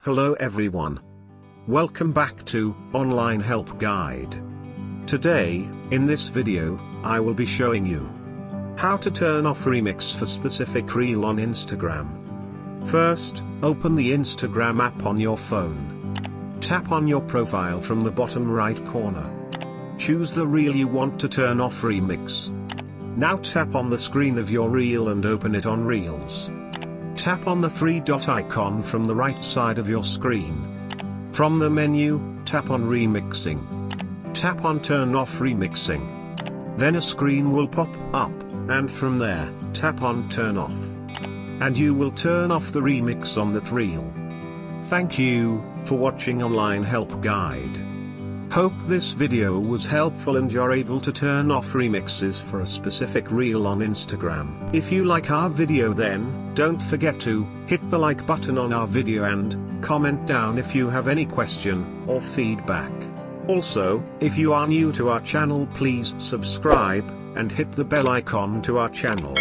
Hello everyone. Welcome back to Online Help Guide. Today, in this video, I will be showing you how to turn off remix for specific reel on Instagram. First, open the Instagram app on your phone. Tap on your profile from the bottom right corner. Choose the reel you want to turn off remix. Now tap on the screen of your reel and open it on Reels. Tap on the three-dot icon from the right side of your screen. From the menu, tap on Remixing. Tap on Turn Off Remixing. Then a screen will pop up, and from there, tap on Turn Off. And you will turn off the remix on that reel. Thank you for watching Online Help Guide. Hope this video was helpful and you're able to turn off remixes for a specific reel on Instagram. If you like our video, then don't forget to hit the like button on our video and comment down if you have any question or feedback. Also, if you are new to our channel, please subscribe and hit the bell icon to our channel.